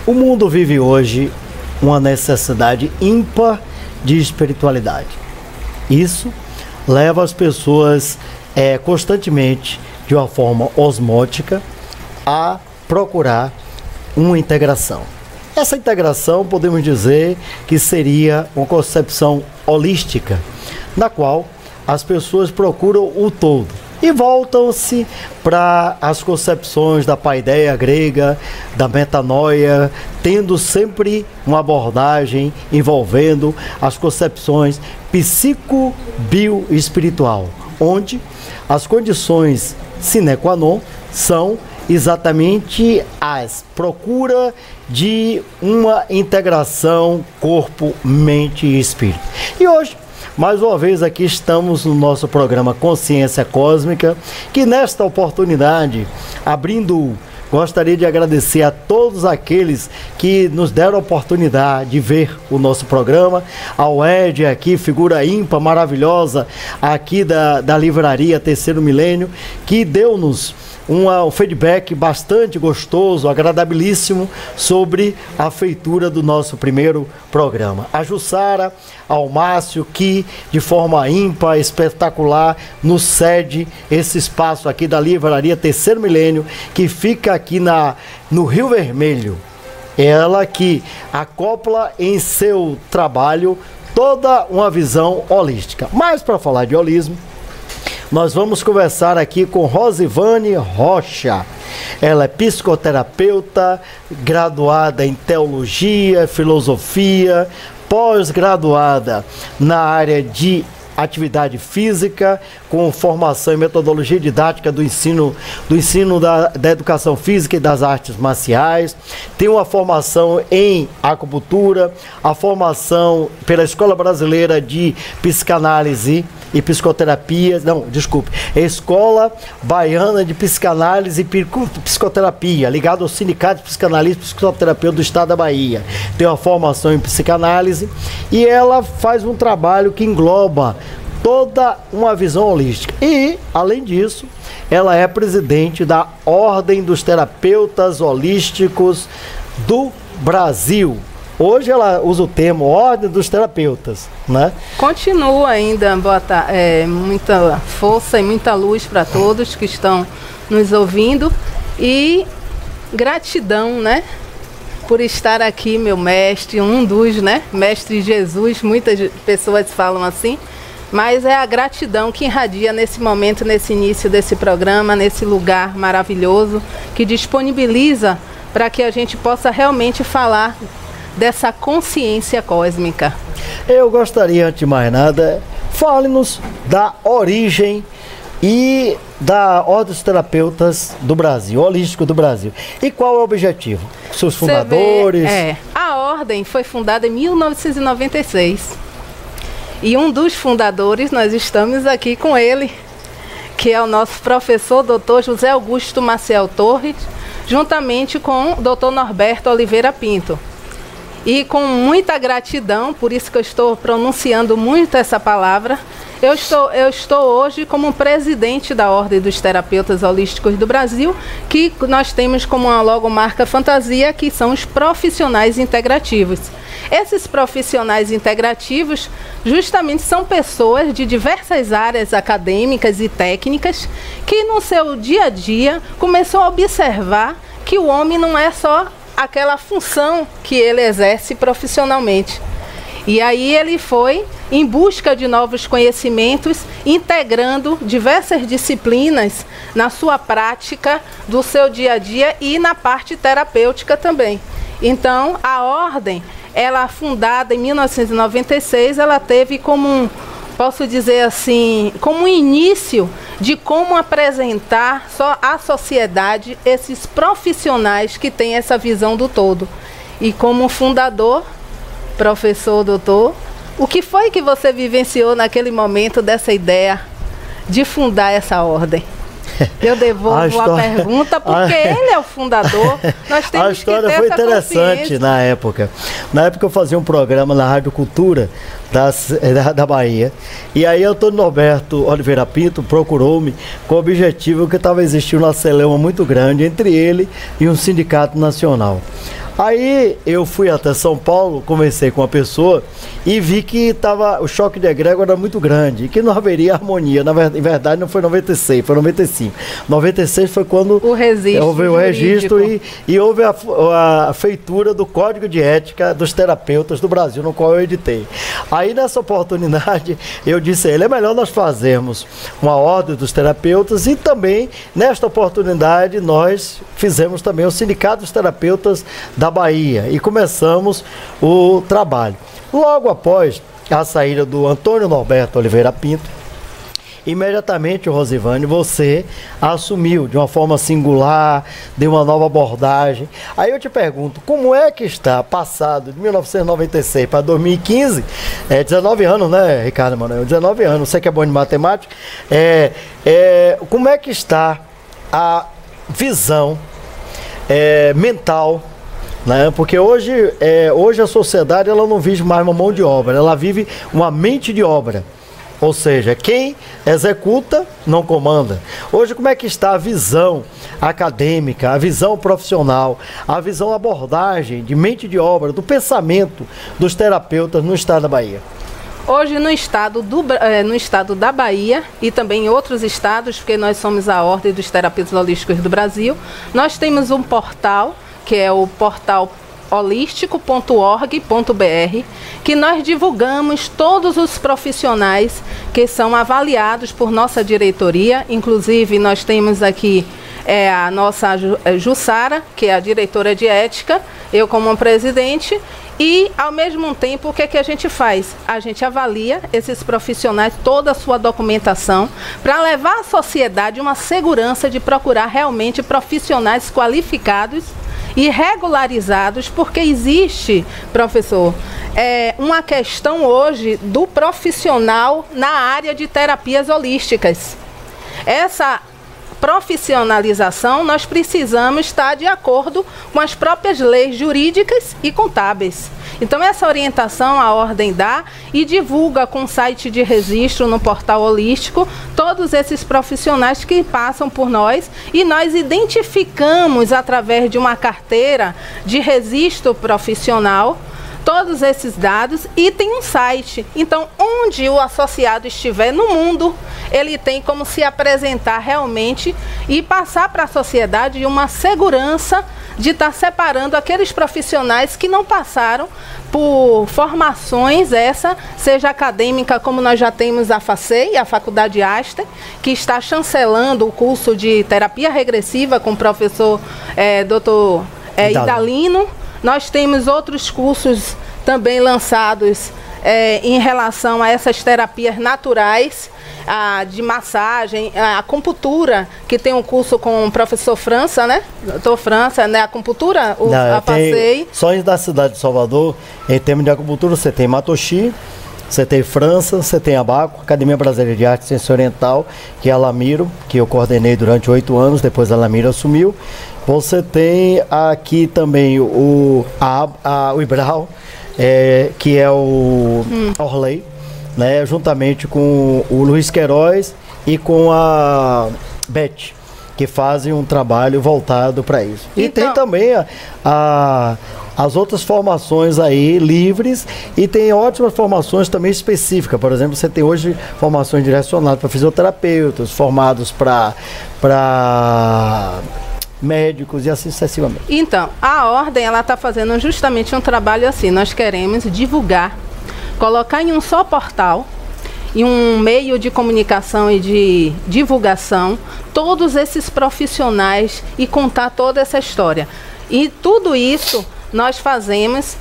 O mundo vive hoje uma necessidade ímpar de espiritualidade. Isso leva as pessoas constantemente, de uma forma osmótica, a procurar uma integração. Essa integração, podemos dizer que seria uma concepção holística, na qual as pessoas procuram o todo e voltam-se para as concepções da paideia grega, da metanoia, tendo sempre uma abordagem envolvendo as concepções psico-bio-espiritual, onde as condições sine qua non são exatamente as procura de uma integração corpo, mente e espírito. E hoje, mais uma vez aqui estamos no nosso programa Consciência Cósmica, que nesta oportunidade, gostaria de agradecer a todos aqueles que nos deram a oportunidade de ver o nosso programa, ao Ed aqui, figura ímpar, maravilhosa, aqui da livraria Terceiro Milênio, que deu-nos um feedback bastante gostoso, agradabilíssimo sobre a feitura do nosso primeiro programa. A Jussara, ao Márcio, que de forma ímpar, espetacular, nos cede esse espaço aqui da livraria Terceiro Milênio, que fica aqui no Rio Vermelho. Ela que acopla em seu trabalho toda uma visão holística. Mas para falar de holismo, nós vamos conversar aqui com Rosivane Rocha. Ela é psicoterapeuta, graduada em teologia, filosofia, pós-graduada na área de atividade física, com formação em metodologia didática do ensino da educação física e das artes marciais. Tem uma formação em acupuntura, a formação pela Escola Brasileira de Psicanálise e Psicoterapia, Escola Baiana de Psicanálise e Psicoterapia, ligado ao Sindicato de Psicanalista e Psicoterapeuta do Estado da Bahia. Tem uma formação em psicanálise e ela faz um trabalho que engloba toda uma visão holística. E, além disso, ela é presidente da Ordem dos Terapeutas Holísticos do Brasil. Hoje ela usa o termo Ordem dos Terapeutas, né? Continua ainda, muita força e muita luz para todos que estão nos ouvindo. E gratidão, né? Por estar aqui, meu mestre, um dos, né? Mestre Jesus, muitas pessoas falam assim. Mas é a gratidão que irradia nesse momento, nesse início desse programa, nesse lugar maravilhoso, que disponibiliza para que a gente possa realmente falar dessa consciência cósmica. Eu gostaria, antes de mais nada, fale-nos da origem e da Ordem dos Terapeutas do Brasil, Holístico do Brasil. E qual é o objetivo? Seus fundadores? A Ordem foi fundada em 1996. E um dos fundadores, nós estamos aqui com ele, que é o nosso professor, Dr. José Augusto Maciel Torres, juntamente com o Dr. Norberto Oliveira Pinto. E com muita gratidão, por isso que eu estou pronunciando muito essa palavra, eu estou hoje como presidente da Ordem dos Terapeutas Holísticos do Brasil, que nós temos como uma logomarca fantasia, que são os profissionais integrativos. Esses profissionais integrativos justamente são pessoas de diversas áreas acadêmicas e técnicas que no seu dia a dia começou a observar que o homem não é só aquela função que ele exerce profissionalmente. E aí ele foi em busca de novos conhecimentos, integrando diversas disciplinas na sua prática do seu dia a dia e na parte terapêutica também. Então, a Ordem, ela fundada em 1996, ela teve como posso dizer assim, como um início de como apresentar só à sociedade esses profissionais que têm essa visão do todo. E como fundador, professor, doutor, o que foi que você vivenciou naquele momento dessa ideia de fundar essa ordem? Eu devolvo a pergunta porque ele é o fundador. Nós temos a história que ter foi essa interessante na época. Na época eu fazia um programa na Rádio Cultura da Bahia. E aí o Dr. Norberto Oliveira Pinto procurou-me com o objetivo que estava existindo uma celeuma muito grande entre ele e um sindicato nacional. Aí eu fui até São Paulo, conversei com uma pessoa e vi que o choque de egrégora era muito grande e que não haveria harmonia. Em verdade não foi 96, foi 95. 96 foi quando houve o registro e houve a feitura do Código de Ética dos Terapeutas do Brasil, no qual eu editei. Aí nessa oportunidade eu disse a ele, é melhor nós fazermos uma ordem dos terapeutas e também nesta oportunidade nós fizemos também o Sindicato dos Terapeutas da Bahia e começamos o trabalho. Logo após a saída do Antônio Norberto Oliveira Pinto, imediatamente, Rosivane, você assumiu de uma forma singular, deu uma nova abordagem. Aí eu te pergunto, como é que está passado de 1996 para 2015? 19 anos, né, Ricardo Manuel? 19 anos, você que é bom de matemática. Como é que está a visão mental, né? Porque hoje a sociedade ela não vive mais uma mão de obra, ela vive uma mente de obra. Ou seja, quem executa não comanda. Hoje, como é que está a visão acadêmica, a visão profissional, a visão abordagem de mente de obra, do pensamento dos terapeutas no estado da Bahia? Hoje no estado da Bahia e também em outros estados, porque nós somos a Ordem dos Terapeutas Holísticos do Brasil, nós temos um portal, que é o portal holístico.org.br, que nós divulgamos todos os profissionais que são avaliados por nossa diretoria. Inclusive nós temos aqui a nossa Jussara, que é a diretora de ética, eu como presidente, e ao mesmo tempo o que é que a gente faz? A gente avalia esses profissionais, toda a sua documentação, para levar à sociedade uma segurança de procurar realmente profissionais qualificados e regularizados, porque existe, professor, uma questão hoje do profissional na área de terapias holísticas. Essa profissionalização nós precisamos estar de acordo com as próprias leis jurídicas e contábeis. Então essa orientação a ordem dá e divulga com site de registro no portal holístico todos esses profissionais que passam por nós e nós identificamos através de uma carteira de registro profissional todos esses dados e tem um site. Então, onde o associado estiver no mundo, ele tem como se apresentar realmente e passar para a sociedade uma segurança de estar separando aqueles profissionais que não passaram por formações, seja acadêmica, como nós já temos a FACEI, a Faculdade Aster, que está chancelando o curso de terapia regressiva com o professor Dr. Idalino. Nós temos outros cursos também lançados em relação a essas terapias naturais, de massagem, a acupuntura, que tem um curso com o professor França, né? Doutor França, né? A acupuntura, a FACEI. Só da cidade de Salvador, em termos de acupuntura, você tem Matoshi, você tem França, você tem Abaco, Academia Brasileira de Arte e Ciência Oriental, que é a Lamiro, que eu coordenei durante 8 anos, depois a Lamiro assumiu. Você tem aqui também o Ibral, que é o Orley, né, juntamente com o Luiz Queiroz e com a Beth, que fazem um trabalho voltado para isso. E então, tem também as outras formações aí livres e tem ótimas formações também específicas. Por exemplo, você tem hoje formações direcionadas para fisioterapeutas, formados para médicos e assim sucessivamente. Então, a Ordem ela está fazendo justamente um trabalho assim. Nós queremos divulgar, colocar em um só portal, em um meio de comunicação e de divulgação, todos esses profissionais e contar toda essa história. E tudo isso nós fazemos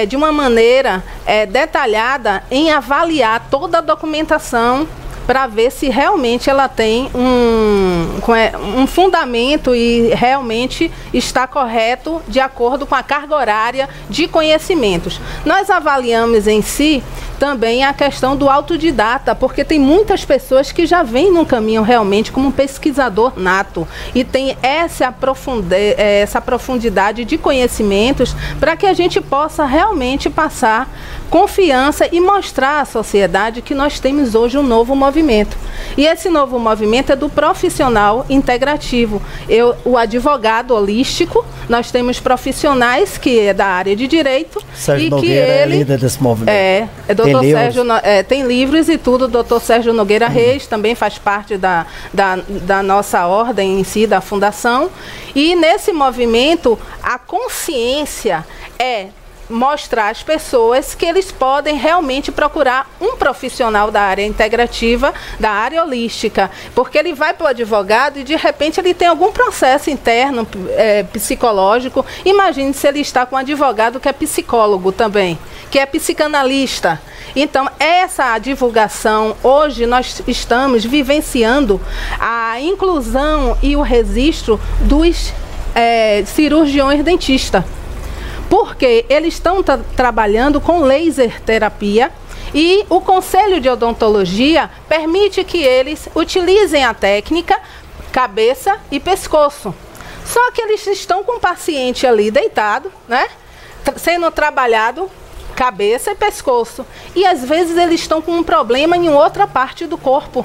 de uma maneira detalhada em avaliar toda a documentação para ver se realmente ela tem um fundamento e realmente está correto de acordo com a carga horária de conhecimentos. Nós avaliamos em si também a questão do autodidata, porque tem muitas pessoas que já vêm num caminho realmente como um pesquisador nato e tem essa profundidade de conhecimentos para que a gente possa realmente passar confiança e mostrar à sociedade que nós temos hoje um novo movimento. E esse novo movimento é do profissional integrativo. O advogado holístico, nós temos profissionais que é da área de direito. Sérgio e Nogueira que ele é líder desse movimento. Doutor Sérgio, tem livros e tudo. Doutor Sérgio Nogueira Reis também faz parte da nossa ordem em si, da fundação. E nesse movimento, a consciência é mostrar às pessoas que eles podem realmente procurar um profissional da área integrativa, da área holística, porque ele vai para o advogado e de repente ele tem algum processo interno psicológico. Imagine se ele está com um advogado que é psicólogo também, que é psicanalista. Então, essa divulgação, hoje nós estamos vivenciando a inclusão e o registro dos cirurgiões dentistas. Porque eles estão trabalhando com laser terapia e o Conselho de Odontologia permite que eles utilizem a técnica cabeça e pescoço. Só que eles estão com o paciente ali deitado, né? Sendo trabalhado cabeça e pescoço. E às vezes eles estão com um problema em outra parte do corpo.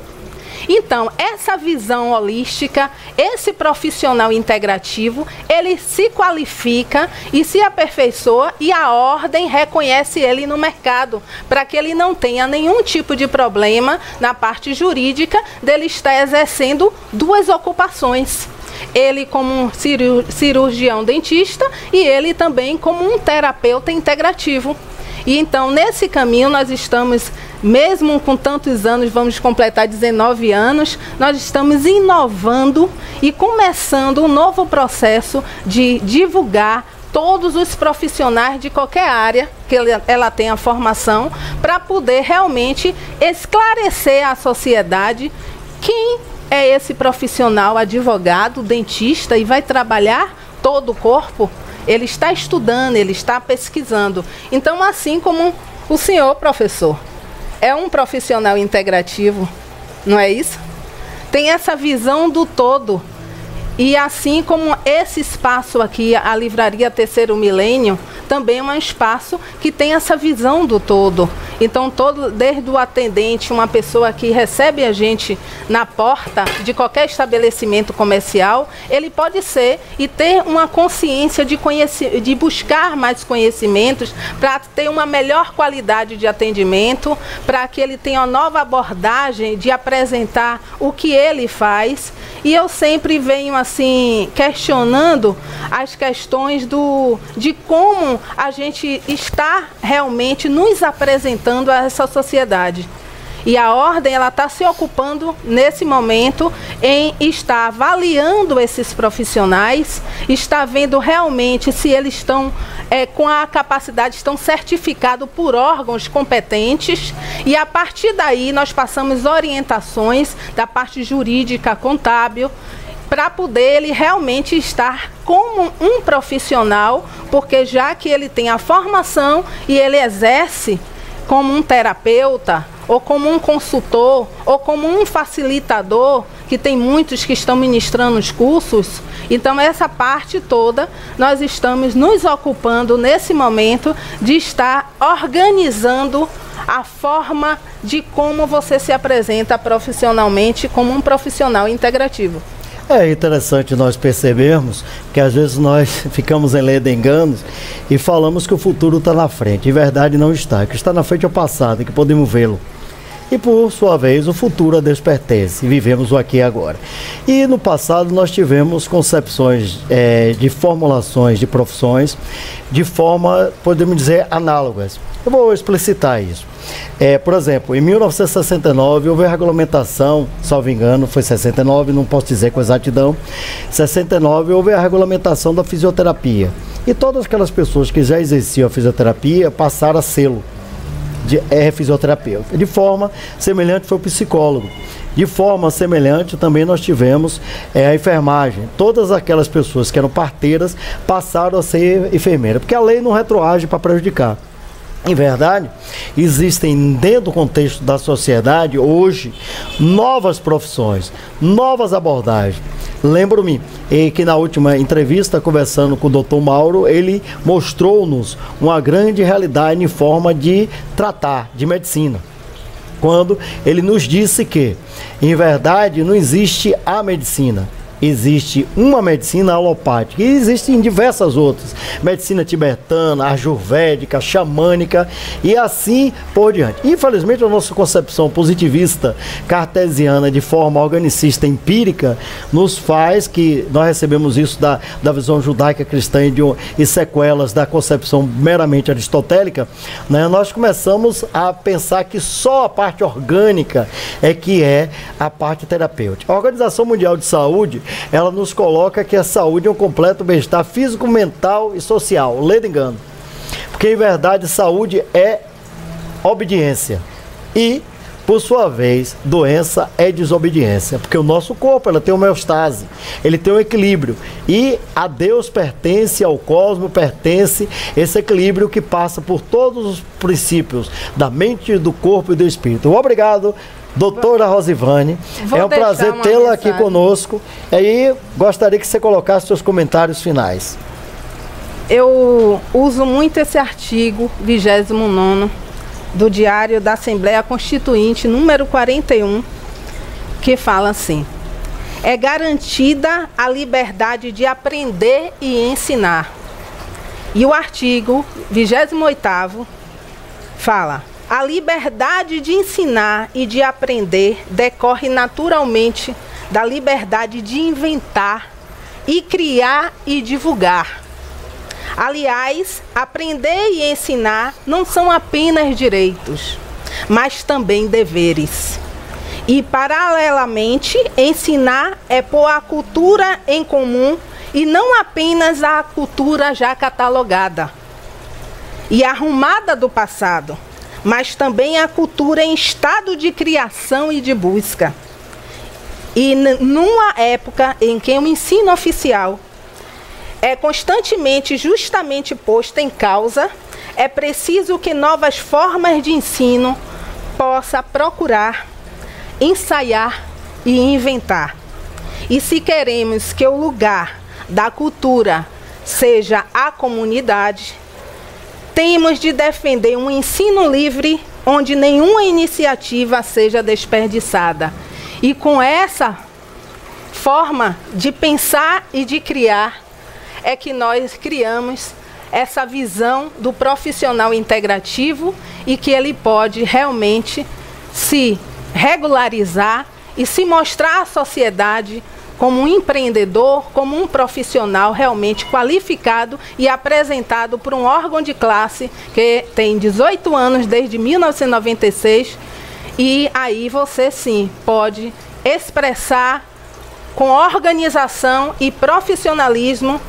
Então, essa visão holística, esse profissional integrativo, ele se qualifica e se aperfeiçoa e a ordem reconhece ele no mercado, para que ele não tenha nenhum tipo de problema na parte jurídica dele estar exercendo duas ocupações. Ele como um cirurgião dentista e ele também como um terapeuta integrativo. E então, nesse caminho, nós estamos, mesmo com tantos anos, vamos completar 19 anos, nós estamos inovando e começando um novo processo de divulgar todos os profissionais de qualquer área que ela tenha formação, para poder realmente esclarecer à sociedade quem é esse profissional, advogado, dentista, e vai trabalhar todo o corpo. Ele está estudando, ele está pesquisando. Então, assim como o senhor, professor, é um profissional integrativo, não é isso? Tem essa visão do todo. E assim como esse espaço aqui, a Livraria Terceiro Milênio, também é um espaço que tem essa visão do todo. Então, desde o atendente, uma pessoa que recebe a gente na porta de qualquer estabelecimento comercial, ele pode ser e ter uma consciência de buscar mais conhecimentos para ter uma melhor qualidade de atendimento, para que ele tenha uma nova abordagem de apresentar o que ele faz. E eu sempre venho assim questionando as questões de como a gente está realmente nos apresentando a essa sociedade. E a ordem, ela está se ocupando nesse momento em estar avaliando esses profissionais, está vendo realmente se eles estão com a capacidade, estão certificados por órgãos competentes, e a partir daí nós passamos orientações da parte jurídica, contábil, para poder ele realmente estar como um profissional, porque já que ele tem a formação e ele exerce como um terapeuta, ou como um consultor, ou como um facilitador, que tem muitos que estão ministrando os cursos. Então, essa parte toda, nós estamos nos ocupando nesse momento de estar organizando a forma de como você se apresenta profissionalmente como um profissional integrativo. É interessante nós percebermos que às vezes nós ficamos em lei de enganos e falamos que o futuro está na frente. Em verdade não está. O que está na frente é o passado, que podemos vê-lo. E por sua vez o futuro a Deus pertence, vivemos o aqui e agora. E no passado nós tivemos concepções de formulações de profissões de forma, podemos dizer, análogas. Eu vou explicitar isso. Por exemplo, em 1969 houve a regulamentação, salvo engano, foi 69, não posso dizer com exatidão, 69 houve a regulamentação da fisioterapia. E todas aquelas pessoas que já exerciam a fisioterapia passaram a sê-lo. Fisioterapeuta. De forma semelhante foi o psicólogo. De forma semelhante também nós tivemos a enfermagem. Todas aquelas pessoas que eram parteiras passaram a ser enfermeira, porque a lei não retroage para prejudicar. Em verdade, existem dentro do contexto da sociedade hoje novas profissões, novas abordagens. Lembro-me que na última entrevista, conversando com o Dr. Mauro, ele mostrou-nos uma grande realidade em forma de tratar, de medicina. quando ele nos disse que, em verdade, não existe a medicina. Existe uma medicina alopática e existem diversas outras. Medicina tibetana, ayurvédica, xamânica e assim por diante. Infelizmente, a nossa concepção positivista cartesiana de forma organicista empírica nos faz que nós recebemos isso da visão judaica cristã e sequelas da concepção meramente aristotélica, né? Nós começamos a pensar que só a parte orgânica é que é a parte terapêutica. A Organização Mundial de Saúde, ela nos coloca que a saúde é um completo bem-estar físico, mental e social. Lê de engano. Porque, em verdade, saúde é obediência. E, por sua vez, doença é desobediência. Porque o nosso corpo, ela tem homeostase, ele tem um equilíbrio. E a Deus pertence, ao cosmos pertence esse equilíbrio que passa por todos os princípios da mente, do corpo e do espírito. Obrigado, doutora Rosivane, é um prazer tê-la aqui conosco. E aí, gostaria que você colocasse seus comentários finais. Eu uso muito esse artigo 29º do Diário da Assembleia Constituinte, número 41, que fala assim: é garantida a liberdade de aprender e ensinar. E o artigo 28º fala: a liberdade de ensinar e de aprender decorre naturalmente da liberdade de inventar e criar e divulgar. Aliás, aprender e ensinar não são apenas direitos, mas também deveres. E, paralelamente, ensinar é pôr a cultura em comum e não apenas a cultura já catalogada e arrumada do passado, mas também a cultura em estado de criação e de busca. E numa época em que o ensino oficial é constantemente justamente posto em causa, é preciso que novas formas de ensino possa procurar, ensaiar e inventar. E se queremos que o lugar da cultura seja a comunidade, temos de defender um ensino livre onde nenhuma iniciativa seja desperdiçada. E com essa forma de pensar e de criar, é que nós criamos essa visão do profissional integrativo e que ele pode realmente se regularizar e se mostrar à sociedade como um empreendedor, como um profissional realmente qualificado e apresentado por um órgão de classe que tem 18 anos desde 1996, e aí você sim pode expressar com organização e profissionalismo.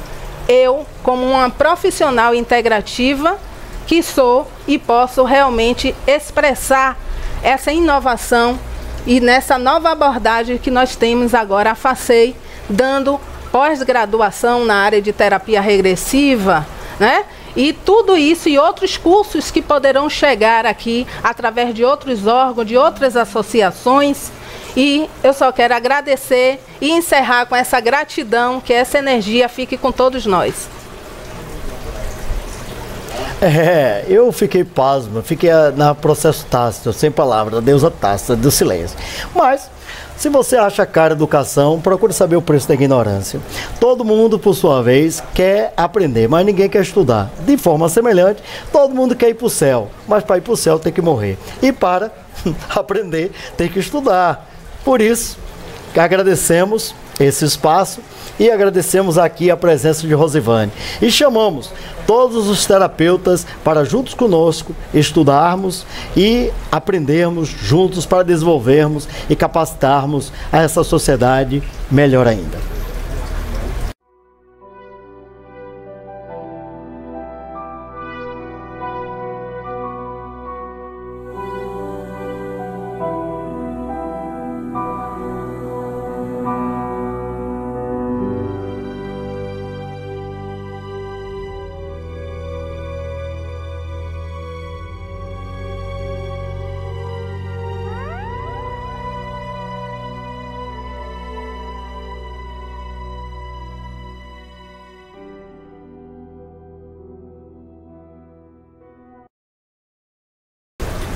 Eu, como uma profissional integrativa que sou, e posso realmente expressar essa inovação e nessa nova abordagem que nós temos agora, a FACEI, dando pós-graduação na área de terapia regressiva, né? E tudo isso e outros cursos que poderão chegar aqui através de outros órgãos, de outras associações. E eu só quero agradecer e encerrar com essa gratidão, que essa energia fique com todos nós. Eu fiquei pasmo, fiquei na processo tácito, sem palavra, a deusa tácita, do silêncio. Mas, se você acha cara educação, procure saber o preço da ignorância. Todo mundo, por sua vez, quer aprender, mas ninguém quer estudar. De forma semelhante, todo mundo quer ir para o céu, mas para ir para o céu tem que morrer. E para aprender, tem que estudar. Por isso, agradecemos esse espaço e agradecemos aqui a presença de Rosivane. E chamamos todos os terapeutas para juntos conosco estudarmos e aprendermos juntos para desenvolvermos e capacitarmos a essa sociedade melhor ainda.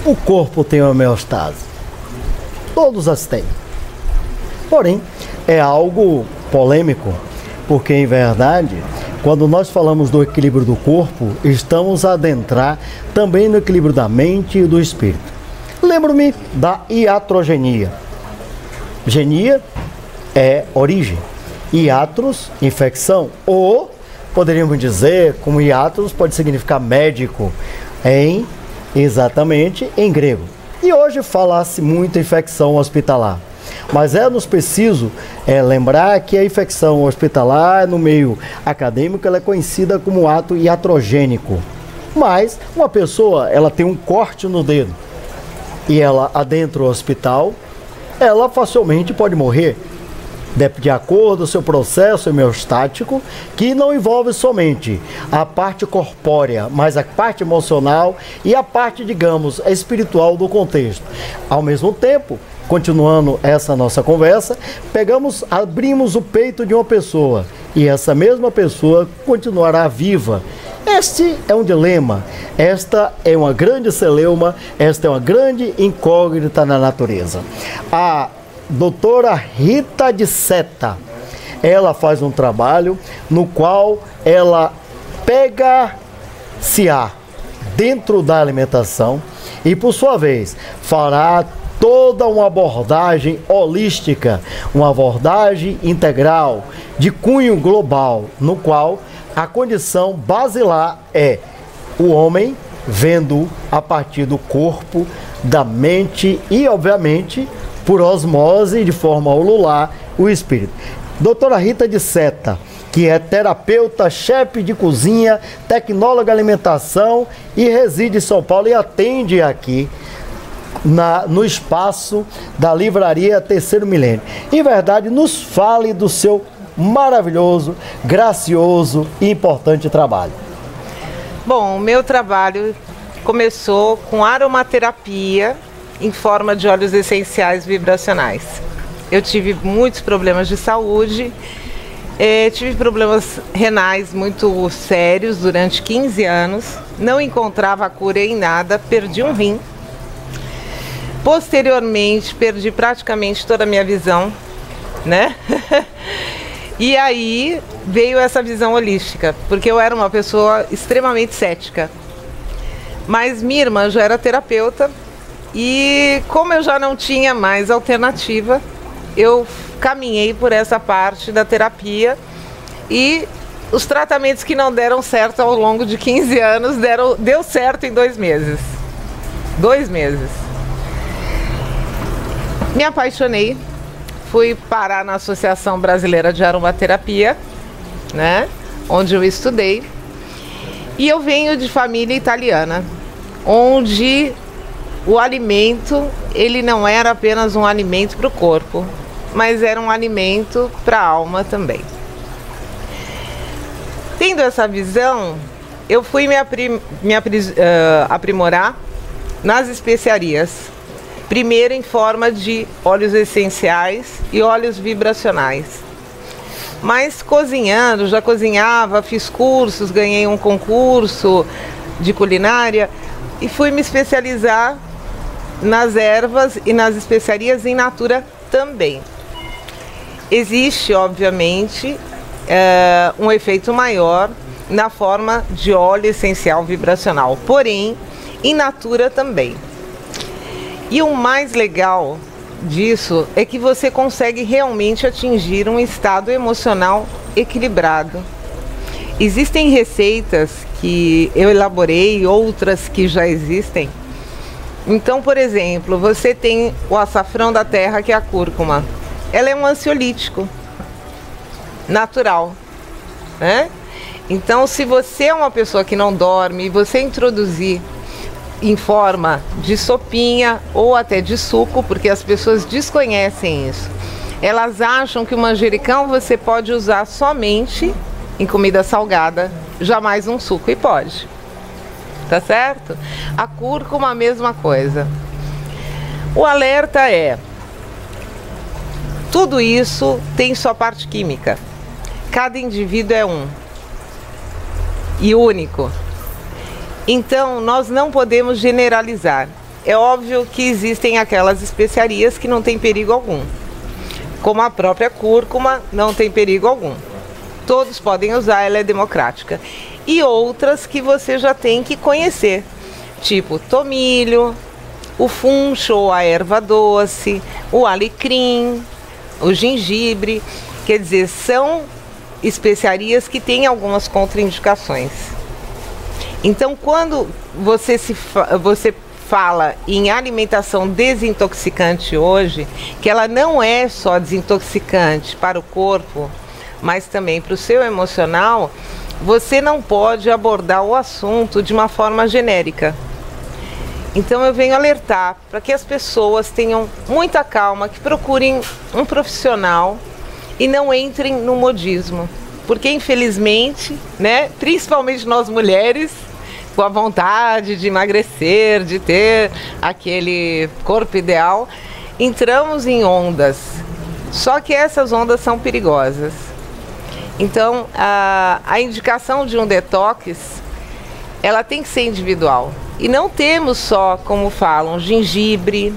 o corpo tem homeostase? Todos as têm. Porém, é algo polêmico, porque em verdade, quando nós falamos do equilíbrio do corpo, estamos a adentrar também no equilíbrio da mente e do espírito. Lembro-me da iatrogenia. Genia é origem, iatros, infecção, ou poderíamos dizer, como iatros pode significar médico, exatamente em grego. E hoje fala-se muito infecção hospitalar. Mas nos preciso lembrar que a infecção hospitalar, no meio acadêmico, ela é conhecida como ato iatrogênico. Mas uma pessoa, ela tem um corte no dedo e ela adentra o hospital, ela facilmente pode morrer, de acordo com o seu processo homeostático, que não envolve somente a parte corpórea, mas a parte emocional e a parte, digamos, espiritual do contexto. Ao mesmo tempo, continuando essa nossa conversa, abrimos o peito de uma pessoa e essa mesma pessoa continuará viva. Este é um dilema, esta é uma grande celeuma, esta é uma grande incógnita na natureza. A doutora Rita de Seta, ela faz um trabalho no qual ela pega-se-á dentro da alimentação e, por sua vez, fará toda uma abordagem holística, uma abordagem integral, de cunho global, no qual a condição basilar é o homem vendo a partir do corpo, da mente e, obviamente, por osmose, de forma ulular, o espírito. Doutora Rita de Seta, que é terapeuta, chefe de cozinha, tecnóloga de alimentação e reside em São Paulo e atende aqui no espaço da livraria Terceiro Milênio. Em verdade, nos fale do seu maravilhoso, gracioso e importante trabalho. Bom, o meu trabalho começou com aromaterapia em forma de óleos essenciais vibracionais. Eu tive muitos problemas de saúde, tive problemas renais muito sérios durante 15 anos, não encontrava a cura em nada, perdi um rim. Posteriormente, perdi praticamente toda a minha visão, né? E aí veio essa visão holística, porque eu era uma pessoa extremamente cética. Mas minha irmã já era terapeuta e como eu já não tinha mais alternativa, eu caminhei por essa parte da terapia e os tratamentos que não deram certo ao longo de 15 anos deu certo em 2 meses. 2 meses. Me apaixonei, fui parar na Associação Brasileira de Aromaterapia, né, onde eu estudei. E eu venho de família italiana, onde o alimento, ele não era apenas um alimento para o corpo, mas era um alimento para a alma também. Tendo essa visão, eu fui me aprimorar nas especiarias. Primeiro em forma de óleos essenciais e óleos vibracionais. Mas cozinhando, já cozinhava, fiz cursos, ganhei um concurso de culinária e fui me especializar nas ervas e nas especiarias in natura também. Existe, obviamente, um efeito maior na forma de óleo essencial vibracional, porém, in natura também. E o mais legal disso é que você consegue realmente atingir um estado emocional equilibrado. Existem receitas que eu elaborei, outras que já existem. Então, por exemplo, você tem o açafrão da terra, que é a cúrcuma. Ela é um ansiolítico natural, né? Então, se você é uma pessoa que não dorme e você introduzir em forma de sopinha ou até de suco, porque as pessoas desconhecem isso. Elas acham que o manjericão você pode usar somente em comida salgada, jamais um suco, e pode. Tá certo? A cúrcuma, a mesma coisa. O alerta é: tudo isso tem sua parte química. Cada indivíduo é um e único. Então, nós não podemos generalizar. é óbvio que existem aquelas especiarias que não tem perigo algum. Como a própria cúrcuma, não tem perigo algum. Todos podem usar, ela é democrática. E outras que você já tem que conhecer, tipo tomilho, o funcho ou a erva doce, o alecrim, o gengibre. Quer dizer, são especiarias que têm algumas contraindicações. Então, quando você fala em alimentação desintoxicante hoje, que ela não é só desintoxicante para o corpo, mas também para o seu emocional, você não pode abordar o assunto de uma forma genérica. Então eu venho alertar para que as pessoas tenham muita calma, que procurem um profissional e não entrem no modismo. Porque infelizmente, né, principalmente nós mulheres, com a vontade de emagrecer, de ter aquele corpo ideal, entramos em ondas. Só que essas ondas são perigosas. Então, a indicação de um detox, ela tem que ser individual. E não temos só, como falam, gengibre,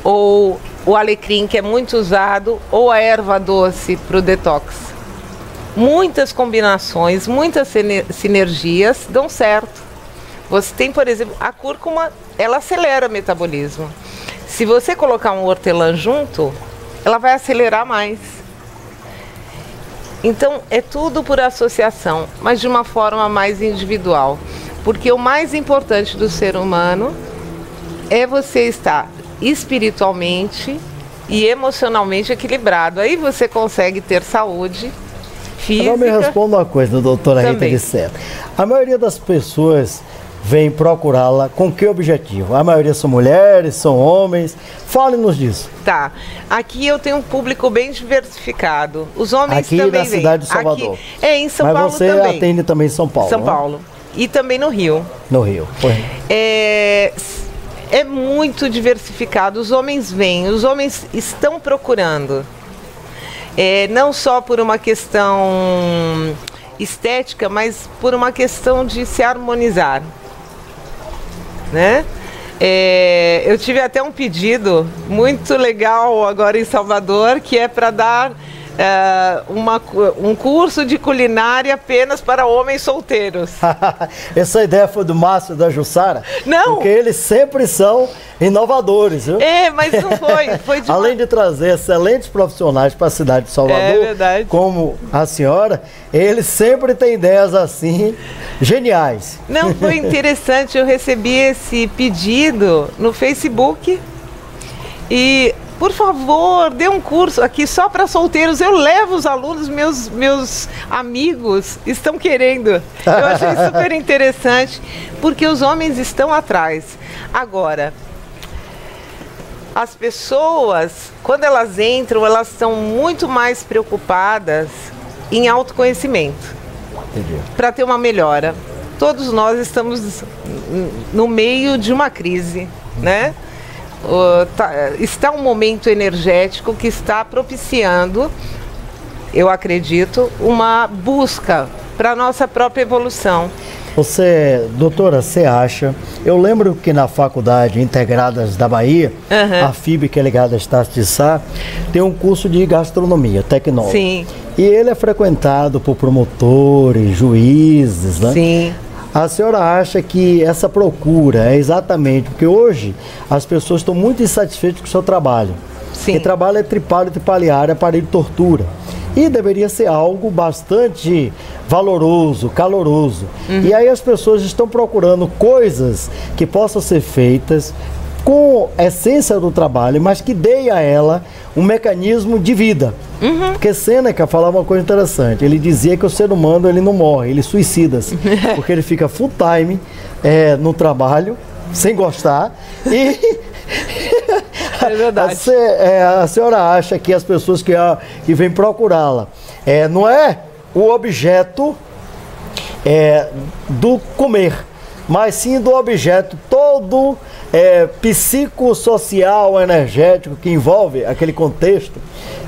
ou o alecrim, que é muito usado, ou a erva doce para o detox. Muitas combinações, muitas sinergias dão certo. Você tem, por exemplo, a cúrcuma, ela acelera o metabolismo. Se você colocar um hortelã junto, ela vai acelerar mais. Então, é tudo por associação, mas de uma forma mais individual. Porque o mais importante do ser humano é você estar espiritualmente e emocionalmente equilibrado. Aí você consegue ter saúde física. Agora me responda uma coisa, doutora Rita Glicério. A maioria das pessoas vem procurá-la com que objetivo? A maioria são mulheres, são homens? Fale-nos disso. Tá. Aqui eu tenho um público bem diversificado. Os homens aqui também na cidade de Salvador. Aqui, em São Paulo também. Mas você atende também em São Paulo, São Paulo. E também no Rio. No Rio. É muito diversificado. Os homens vêm, os homens estão procurando. Não só por uma questão estética, mas por uma questão de se harmonizar. Né? Eu tive até um pedido muito legal agora em Salvador, que é para dar um curso de culinária apenas para homens solteiros. Essa ideia foi do Márcio e da Jussara? Não! Porque eles sempre são inovadores, viu? Mas não foi de Além de trazer excelentes profissionais para a cidade de Salvador, como a senhora, eles sempre têm ideias assim, geniais. Não, foi interessante, eu recebi esse pedido no Facebook e... Por favor, dê um curso aqui só para solteiros. Eu levo os alunos, meus amigos estão querendo. Eu achei super interessante, porque os homens estão atrás. Agora, as pessoas, quando elas entram, elas estão muito mais preocupadas em autoconhecimento. Para ter uma melhora. Todos nós estamos no meio de uma crise, né? Está um momento energético que está propiciando, eu acredito, uma busca para a nossa própria evolução. Doutora, você acha? Eu lembro que na Faculdade Integradas da Bahia, a FIB, que é ligada à Estácio de Sá, tem um curso de gastronomia, tecnólogo. Sim. E ele é frequentado por promotores, juízes, né? Sim. A senhora acha que essa procura é exatamente porque hoje as pessoas estão muito insatisfeitas com o seu trabalho? Sim. Porque trabalho é tripalho, tripalhar, aparelho de tortura. E deveria ser algo bastante valoroso, caloroso. E aí as pessoas estão procurando coisas que possam ser feitas com a essência do trabalho, mas que dê a ela um mecanismo de vida. Porque Sêneca falava uma coisa interessante. Ele dizia que o ser humano ele não morre, ele suicida-se. Porque ele fica full time no trabalho, sem gostar. E é verdade. A senhora acha que as pessoas que vêm procurá-la não é o objeto do comer, mas sim do objeto todo psicossocial, energético que envolve aquele contexto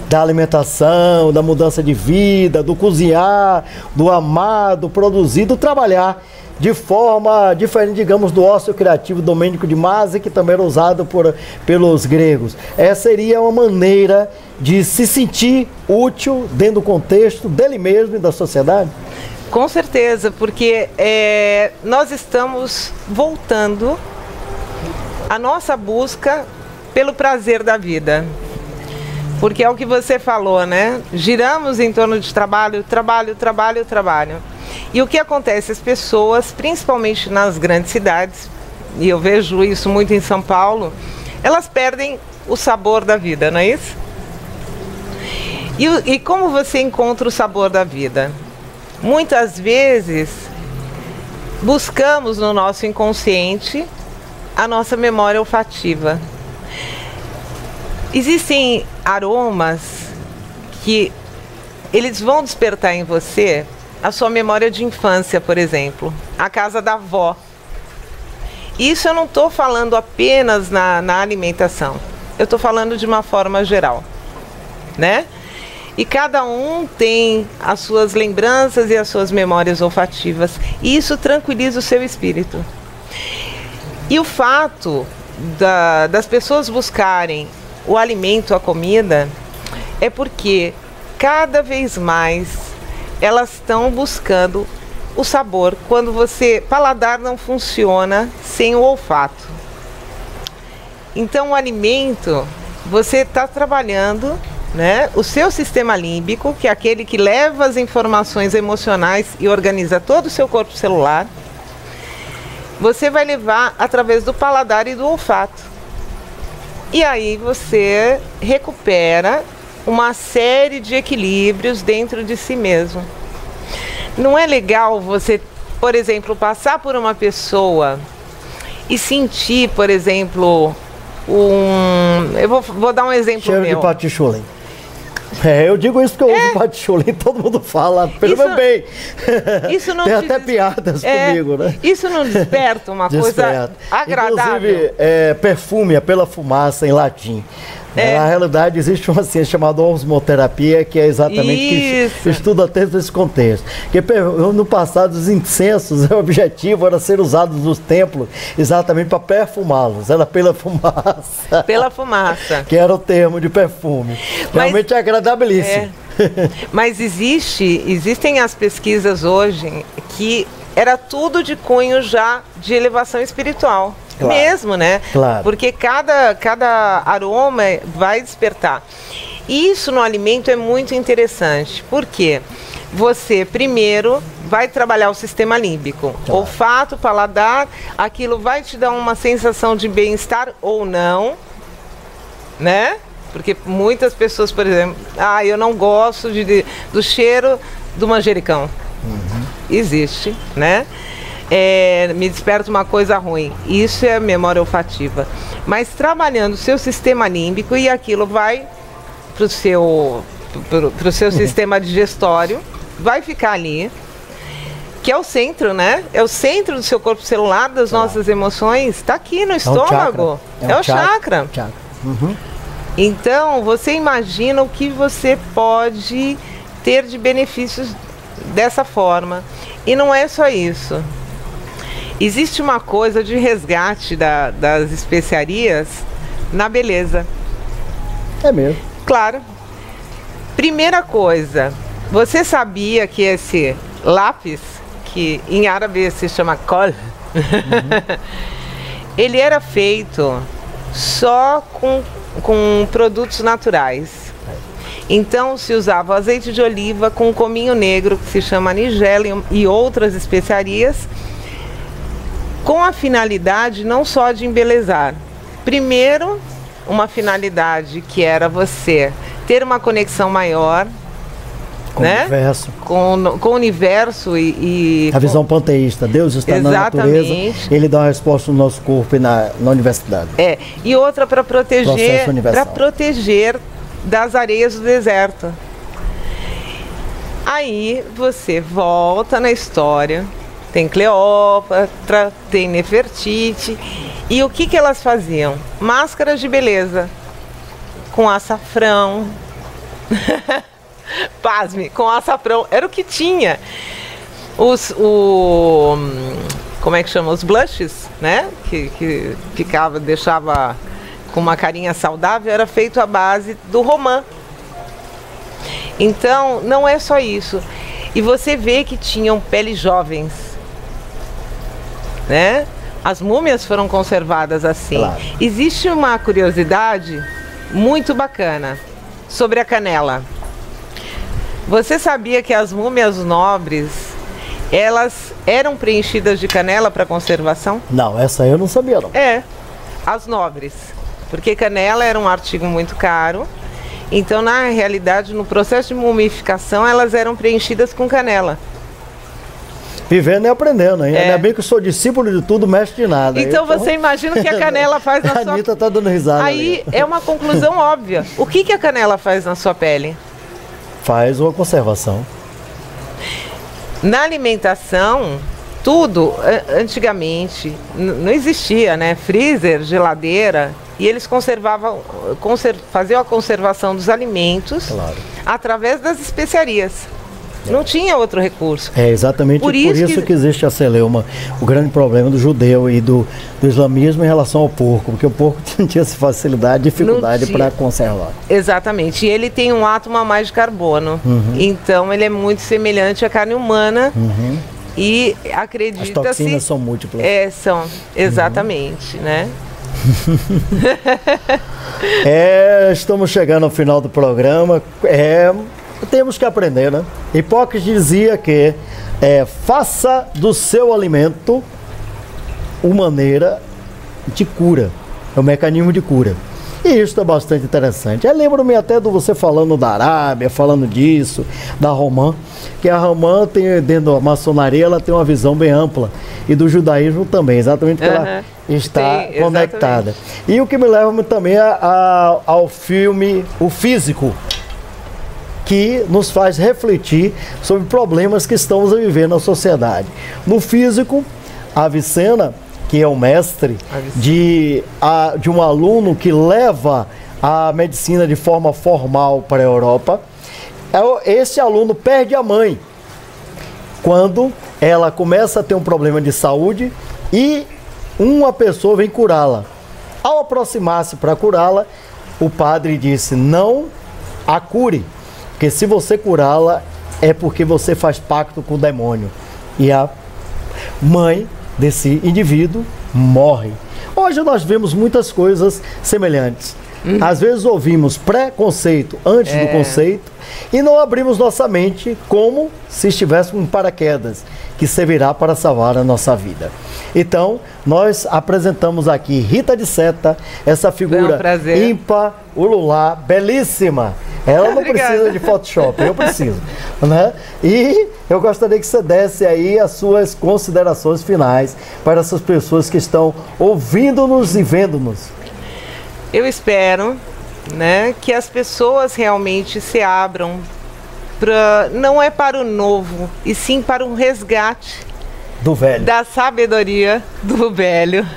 da alimentação, da mudança de vida, do cozinhar, do amar, do produzir, do trabalhar de forma diferente, digamos, do ócio criativo Domênico de Masi, que também era usado pelos gregos. Essa seria uma maneira de se sentir útil dentro do contexto dele mesmo e da sociedade? Com certeza, porque nós estamos voltando à nossa busca pelo prazer da vida. Porque é o que você falou, né? Giramos em torno de trabalho, trabalho, trabalho, trabalho. E o que acontece? As pessoas, principalmente nas grandes cidades, e eu vejo isso muito em São Paulo, elas perdem o sabor da vida, não é isso? E como você encontra o sabor da vida? Muitas vezes buscamos no nosso inconsciente a nossa memória olfativa. Existem aromas que eles vão despertar em você a sua memória de infância, por exemplo, a casa da avó. Isso eu não estou falando apenas na alimentação, eu estou falando de uma forma geral, né? E cada um tem as suas lembranças e as suas memórias olfativas, e isso tranquiliza o seu espírito. E o fato das pessoas buscarem o alimento, a comida, é porque cada vez mais elas estão buscando o sabor. Quando paladar não funciona sem o olfato. Então o alimento, você está trabalhando, né, o seu sistema límbico, que é aquele que leva as informações emocionais e organiza todo o seu corpo celular. Você vai levar através do paladar e do olfato. E aí você recupera uma série de equilíbrios dentro de si mesmo. Não é legal você, por exemplo, passar por uma pessoa e sentir, por exemplo, eu vou dar um exemplo cheiro meu. De paticholim. Eu digo isso porque eu uso paticholim, todo mundo fala, pelo meu bem. Isso não tem até piadas comigo, né? Isso não desperta uma coisa agradável? Inclusive, perfume é pela fumaça em latim. Na realidade, existe uma ciência chamada osmoterapia, que é exatamente que estuda dentro desse contexto. Que no passado, os incensos, o objetivo era ser usados nos templos exatamente para perfumá-los. Era pela fumaça. Pela fumaça. Que era o termo de perfume. Realmente é agradabilíssimo. Mas existem as pesquisas hoje que era tudo de cunho já de elevação espiritual. Claro. Mesmo, né? Claro. Porque cada aroma vai despertar. Isso no alimento é muito interessante. Por quê? Você primeiro vai trabalhar o sistema límbico. Claro. Olfato, paladar, aquilo vai te dar uma sensação de bem-estar ou não, né? Porque muitas pessoas, por exemplo, eu não gosto do cheiro do manjericão. Uhum. Existe, né? Me desperta uma coisa ruim. Isso é memória olfativa. Mas trabalhando o seu sistema límbico, e aquilo vai para o seu sistema digestório, vai ficar ali, que é o centro, né? É o centro do seu corpo celular, das nossas emoções. Está aqui no estômago. É o chakra. Uhum. Então, você imagina o que você pode ter de benefícios dessa forma. E não é só isso. Existe uma coisa de resgate das especiarias na beleza. É mesmo? Claro. Primeira coisa, você sabia que esse lápis, que em árabe se chama kol, ele era feito só com produtos naturais. Então se usava azeite de oliva com cominho negro, que se chama nigella, e outras especiarias, com a finalidade não só de embelezar. Primeiro, uma finalidade que era você ter uma conexão maior com né? o universo. Com o universo e a visão panteísta. Deus está na natureza, ele dá uma resposta no nosso corpo e na universidade. E outra para proteger das areias do deserto. Aí você volta na história, Tem Cleópatra, tem Nefertiti. E o que elas faziam? Máscaras de beleza, com açafrão. Pasme, com açafrão. Era o que tinha. Como é que chama? Os blushes, né? Que deixava com uma carinha saudável, era feito à base do romã. Então, não é só isso. E você vê que tinham peles jovens, né? As múmias foram conservadas assim. Claro. Existe uma curiosidade muito bacana sobre a canela. Você sabia que as múmias nobres, elas eram preenchidas de canela para conservação? Não, essa eu não sabia não. É, as nobres. Porque canela era um artigo muito caro. Então, na realidade, no processo de mumificação, elas eram preenchidas com canela. Vivendo e aprendendo, hein? Ainda bem que eu sou discípulo de tudo, mestre de nada. Então você imagina o que a canela faz na sua... A Anitta tá dando risada. Aí ali. é uma conclusão óbvia. O que a canela faz na sua pele? Faz uma conservação. Na alimentação, tudo, antigamente, não existia, né? Freezer, geladeira, e eles faziam a conservação dos alimentos, Claro, através das especiarias. Não tinha outro recurso. É exatamente por isso que existe a celeuma, o grande problema do judeu e do islamismo em relação ao porco, porque o porco não tinha essa facilidade, dificuldade para conservar. Exatamente, e ele tem um átomo a mais de carbono, então ele é muito semelhante à carne humana, e acredita-se... As toxinas são múltiplas. São, exatamente, né? Estamos chegando ao final do programa. Temos que aprender, né? Hipócrates dizia que faça do seu alimento uma maneira de cura, é um mecanismo de cura. E isso é bastante interessante. Eu lembro-me até de você falando da Arábia, falando disso, da Romã, que a Romã tem, dentro da maçonaria, ela tem uma visão bem ampla. E do judaísmo também, exatamente porque ela está conectada. E o que me leva também ao filme O Físico, que nos faz refletir sobre problemas que estamos a viver na sociedade. No Físico, a Avicena, que é o mestre de um aluno que leva a medicina de forma formal para a Europa, esse aluno perde a mãe quando ela começa a ter um problema de saúde e uma pessoa vem curá-la. Ao aproximar-se para curá-la, o padre disse: não a cure, porque se você curá-la é porque você faz pacto com o demônio. E a mãe desse indivíduo morre. Hoje nós vemos muitas coisas semelhantes. Às vezes ouvimos preconceito antes do conceito e não abrimos nossa mente como se estivéssemos em paraquedas, que servirá para salvar a nossa vida. Então, nós apresentamos aqui Rita de Seta, essa figura ímpar, ululá, belíssima. Ela não precisa de Photoshop, eu preciso, né? E eu gostaria que você desse aí as suas considerações finais para essas pessoas que estão ouvindo-nos e vendo-nos. Eu espero, né, que as pessoas realmente se abram não é para o novo, e sim para um resgate do velho, da sabedoria do velho.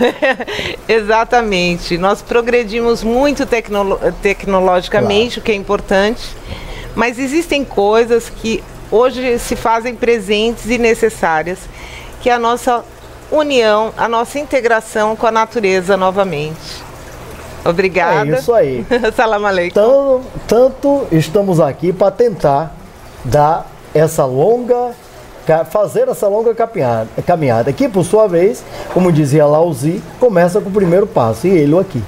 Exatamente. Nós progredimos muito tecnologicamente, claro, o que é importante, mas existem coisas que hoje se fazem presentes e necessárias, que é a nossa união, a nossa integração com a natureza novamente. Obrigada. É isso aí. Salam aleikum. Tanto estamos aqui para tentar fazer essa longa caminhada, que por sua vez, como dizia Lao Tzu, começa com o primeiro passo, e ele aqui.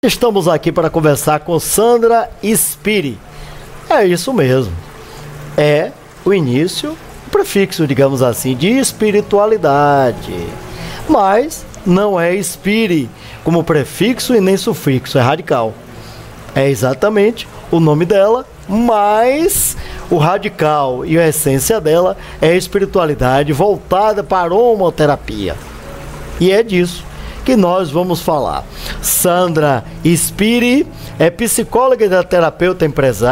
Estamos aqui para conversar com Sandra Spiri. É isso mesmo. É o início, o prefixo, digamos assim, de espiritualidade. Mas não é Spiri como prefixo e nem sufixo, é radical. É exatamente o nome dela, mas o radical e a essência dela é a espiritualidade voltada para a aromaterapia. E é disso que nós vamos falar. Sandra Spiri é psicóloga e terapeuta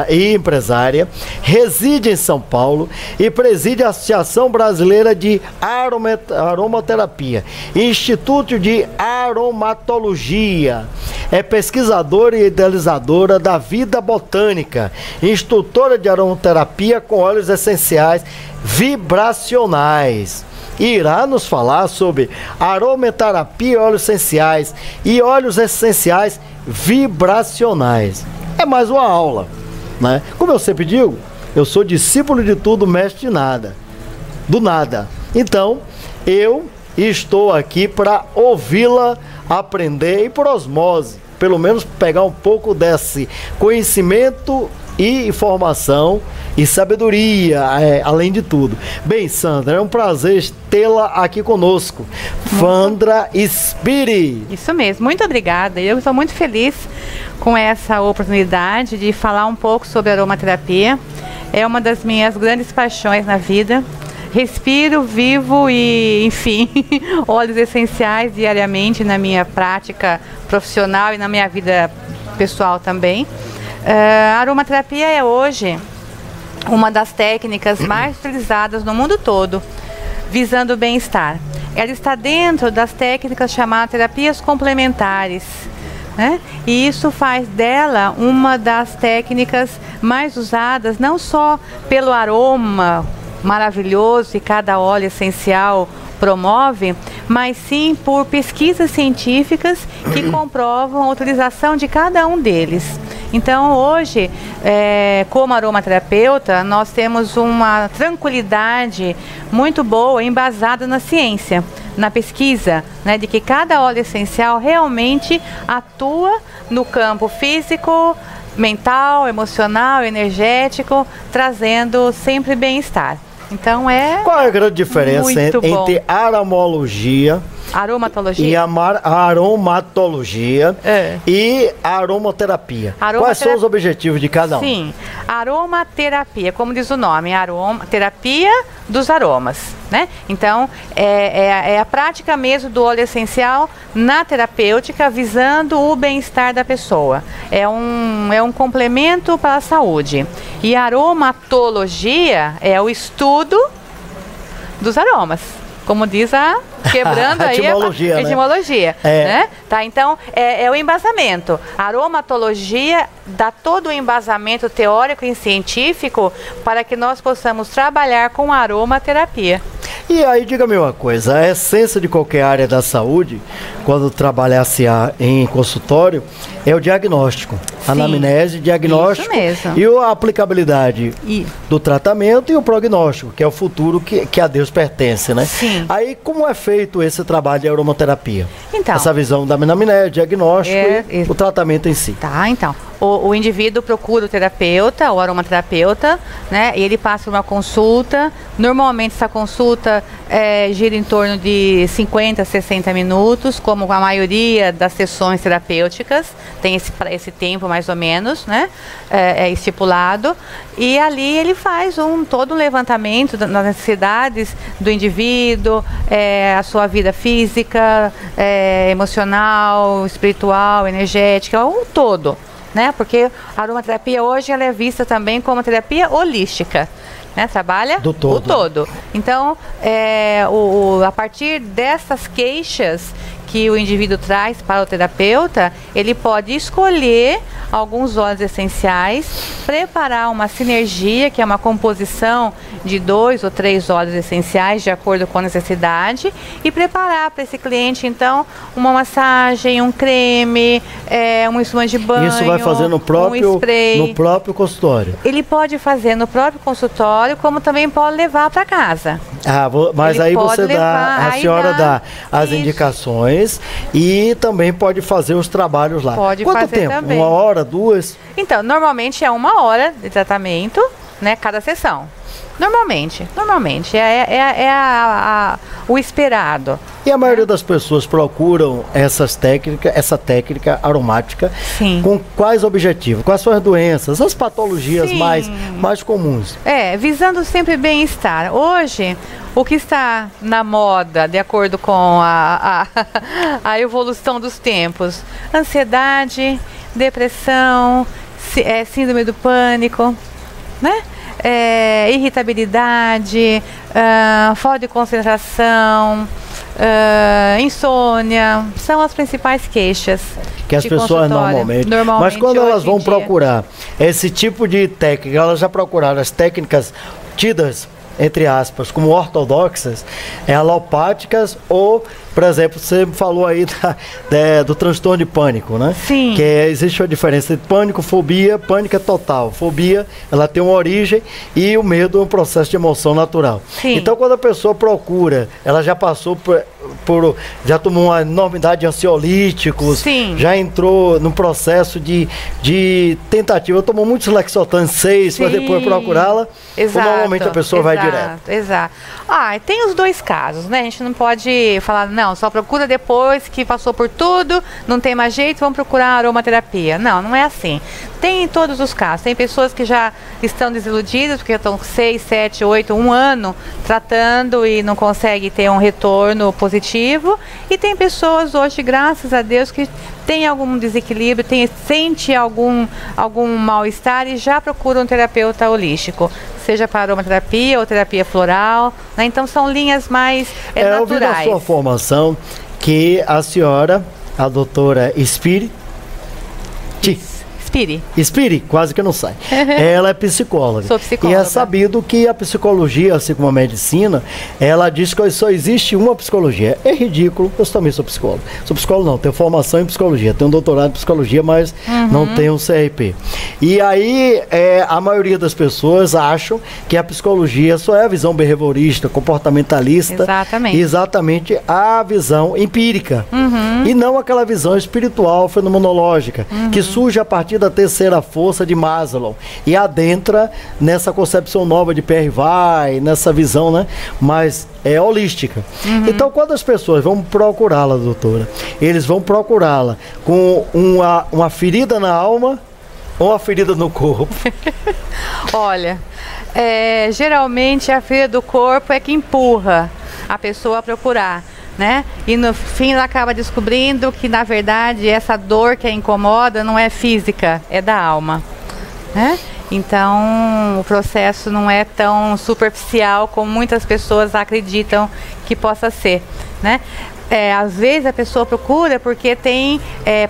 e empresária, reside em São Paulo e preside a Associação Brasileira de Aromaterapia, Instituto de Aromatologia. É pesquisadora e idealizadora da Vida Botânica, instrutora de aromaterapia com óleos essenciais vibracionais. Irá nos falar sobre aromaterapia, óleos essenciais e óleos essenciais vibracionais. É mais uma aula, né? Como eu sempre digo, eu sou discípulo de tudo, mestre de nada, do nada. Então, eu estou aqui para ouvi-la, aprender e por osmose, pelo menos pegar um pouco desse conhecimento e informação e sabedoria, além de tudo. Bem, Sandra, é um prazer tê-la aqui conosco. Sandra Spiri. Isso mesmo, muito obrigada. Eu estou muito feliz com essa oportunidade de falar um pouco sobre aromaterapia. É uma das minhas grandes paixões na vida. Respiro, vivo e, enfim, óleos essenciais diariamente na minha prática profissional e na minha vida pessoal também. A aromaterapia é hoje uma das técnicas mais utilizadas no mundo todo, visando o bem-estar. Ela está dentro das técnicas chamadas terapias complementares, né? E isso faz dela uma das técnicas mais usadas, não só pelo aroma maravilhoso que cada óleo essencial promove, mas sim por pesquisas científicas que comprovam a utilização de cada um deles. Então, hoje, como aromaterapeuta, nós temos uma tranquilidade muito boa, embasada na ciência, na pesquisa, né, de que cada óleo essencial realmente atua no campo físico, mental, emocional, energético, trazendo sempre bem-estar. Então, Qual é a grande diferença entre aromatologia e aromatologia e aromaterapia? Quais são os objetivos de cada um? Sim, aromaterapia, como diz o nome, terapia dos aromas, né? Então, é a prática mesmo do óleo essencial na terapêutica, visando o bem-estar da pessoa. É um complemento para a saúde. E a aromatologia é o estudo dos aromas, como diz quebrando aí a etimologia, né? Tá, então, é o embasamento. A aromatologia dá todo o embasamento teórico e científico para que nós possamos trabalhar com a aromaterapia. E aí, diga-me uma coisa, a essência de qualquer área da saúde, quando trabalhasse em consultório, é o diagnóstico. Sim, anamnese, diagnóstico e a aplicabilidade do tratamento e o prognóstico, que é o futuro que a Deus pertence, né? Sim. Aí, como é feito esse trabalho de aromaterapia? Então, essa visão da anamnese, diagnóstico e o tratamento em si. Tá, então. O indivíduo procura o terapeuta, o aromaterapeuta, né? E ele passa uma consulta. Normalmente essa consulta gira em torno de 50 a 60 minutos, como a maioria das sessões terapêuticas, tem esse tempo mais ou menos, né? É estipulado. E ali ele faz todo um levantamento das necessidades do indivíduo, a sua vida física, emocional, espiritual, energética, o todo. Né? Porque a aromaterapia hoje ela é vista também como terapia holística, né? Trabalha o todo. Então, a partir dessas queixas que o indivíduo traz para o terapeuta, ele pode escolher alguns óleos essenciais, preparar uma sinergia, que é uma composição de 2 ou 3 óleos essenciais, de acordo com a necessidade, e preparar para esse cliente, então, uma massagem, um creme, uma espuma de banho. Isso vai fazer no próprio consultório? Ele pode fazer no próprio consultório, como também pode levar para casa. Mas Ele aí pode você levar, a aí senhora dá as isso. indicações e também pode fazer os trabalhos lá. Pode Quanto fazer tempo? também. 1 hora, 2? Então, normalmente é 1 hora de tratamento, né, cada sessão. Normalmente o esperado. E a maioria das pessoas procuram essa técnica aromática. Sim. Com quais objetivos? Quais são as doenças, as patologias Sim. mais comuns? Visando sempre bem-estar. Hoje, o que está na moda, de acordo com a evolução dos tempos? Ansiedade, depressão, síndrome do pânico, né? Irritabilidade, falta de concentração, insônia, são as principais queixas Que as de pessoas consultório. normalmente. Mas quando elas hoje em vão dia. procurar esse tipo de técnica, elas já procuraram as técnicas tidas, entre aspas, como ortodoxas, alopáticas ou, por exemplo, você falou aí do transtorno de pânico, né? Sim. Que existe uma diferença entre pânico, fobia. Pânico é total. Fobia, ela tem uma origem e o medo é um processo de emoção natural. Sim. Então, quando a pessoa procura, ela já passou já tomou uma enormidade de ansiolíticos, Sim. já entrou num processo de tentativa, tomou muitos Lexotan 6 para depois procurá-la, ou normalmente a pessoa vai direto. Exato. Tem os dois casos, né? A gente não pode falar, não, só procura depois que passou por tudo, não tem mais jeito, vamos procurar aromaterapia. Não é assim. Tem em todos os casos. Tem pessoas que já estão desiludidas, porque estão 6, 7, 8, 1 ano tratando e não conseguem ter um retorno positivo. E tem pessoas hoje, graças a Deus, que tem algum desequilíbrio, sente algum mal-estar e já procuram um terapeuta holístico, seja para aromaterapia ou terapia floral, né? Então são linhas mais Eu vi na naturais. sua formação que a senhora, a doutora Spiri, quase que não sai. Ela é psicóloga. Sou psicóloga. E é sabido que a psicologia, assim como a medicina, ela diz que só existe uma psicologia. É ridículo, eu também sou psicólogo. Sou psicólogo não, tenho formação em psicologia, tenho um doutorado em psicologia, mas não tenho um CRP. E aí, a maioria das pessoas acham que a psicologia só é a visão behaviorista, comportamentalista. Exatamente a visão empírica. E não aquela visão espiritual, fenomenológica, que surge a partir da terceira força de Maslow e adentra nessa concepção nova de Pierre Vai, nessa visão, né, mais holística. Então, quando as pessoas vão procurá-la, doutora, eles vão procurá-la com uma ferida na alma ou uma ferida no corpo? Olha, geralmente a ferida do corpo é que empurra a pessoa a procurar, né? E no fim ela acaba descobrindo que, na verdade, essa dor que a incomoda não é física, é da alma, né? Então, o processo não é tão superficial como muitas pessoas acreditam que possa ser, né? Às vezes a pessoa procura porque tem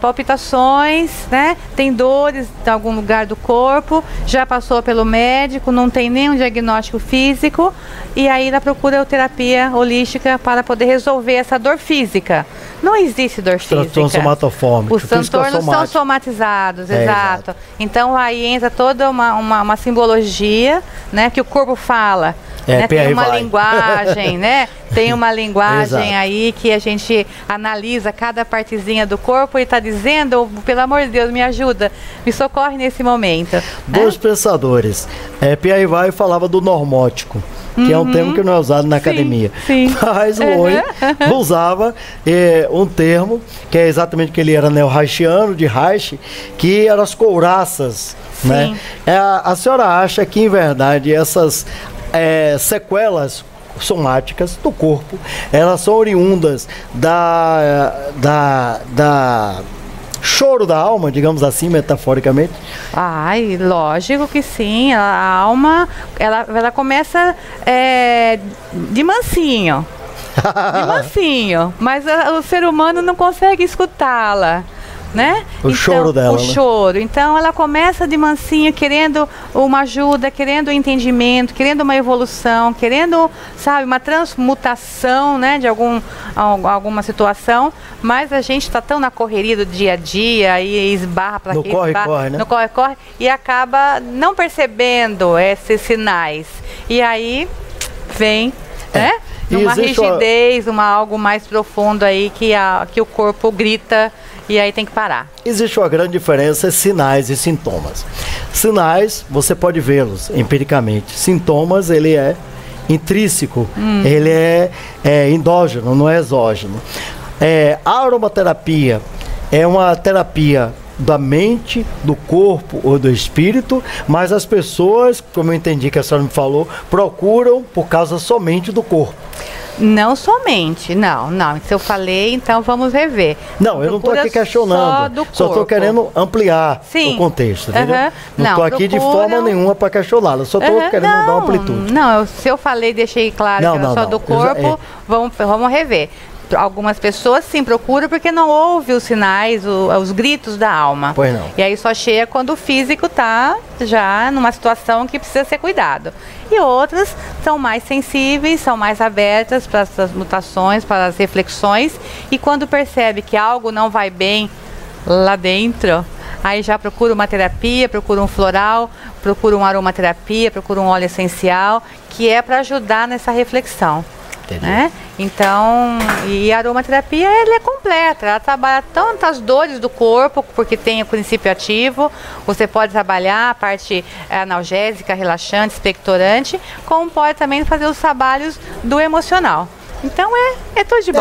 palpitações, né? Tem dores em algum lugar do corpo, já passou pelo médico, não tem nenhum diagnóstico físico, e aí ela procura a terapia holística para poder resolver essa dor física. Não existe dor física. Transtorno somatofômico. Os transtornos são somatizados, exato. Então aí entra toda uma simbologia, né? Que o corpo fala. Né, tem uma linguagem, né? Tem uma linguagem aí que a gente analisa cada partezinha do corpo e está dizendo, pelo amor de Deus, me ajuda, me socorre nesse momento. Dois pensadores. Pierre Vai falava do normótico, que é um termo que não é usado na academia. Mas Loy usava um termo, que é exatamente que ele era neo-reichiano, de Reich, que eram as couraças. Né? A senhora acha que, em verdade, essas sequelas somáticas do corpo, elas são oriundas da choro da alma, digamos assim, metaforicamente? Lógico que sim. A alma, ela começa de mansinho. Mas o ser humano não consegue escutá-la, né? O choro dela. O choro. Então ela começa de mansinho, querendo uma ajuda, querendo um entendimento, querendo uma evolução, querendo, sabe, uma transmutação, né, de alguma situação, mas a gente está tão na correria do dia a dia e esbarra para aqui, corre, né? No corre, e acaba não percebendo esses sinais. E aí vem né? Numa existe rigidez, algo mais profundo aí que o corpo grita e aí tem que parar. Existe uma grande diferença, sinais e sintomas. Sinais, você pode vê-los empiricamente. Sintomas, ele é intrínseco, ele é endógeno, não é exógeno. A aromaterapia é uma terapia da mente, do corpo ou do espírito, mas as pessoas, como eu entendi que a senhora me falou, procuram por causa somente do corpo. Não somente, não. Se eu falei, então vamos rever. Não, eu não estou aqui questionando, só estou querendo ampliar o contexto, entendeu? Não estou aqui de forma nenhuma para questioná-la, só estou querendo dar uma amplitude. Não, se eu falei, deixei claro que era só do corpo, vamos rever. Algumas pessoas sim procuram porque não ouvem os sinais, os gritos da alma. Pois não. E aí só chega quando o físico está já numa situação que precisa ser cuidado. E outras são mais sensíveis, são mais abertas para essas mutações, para as reflexões. E quando percebe que algo não vai bem lá dentro, aí já procura uma terapia, procura um floral, procura uma aromaterapia, procura um óleo essencial, que é para ajudar nessa reflexão. Né? Então, e a aromaterapia ela é completa, ela trabalha tanto as dores do corpo, porque tem o princípio ativo, você pode trabalhar a parte analgésica, relaxante, expectorante, como pode também fazer os trabalhos do emocional. Então é tudo de bom.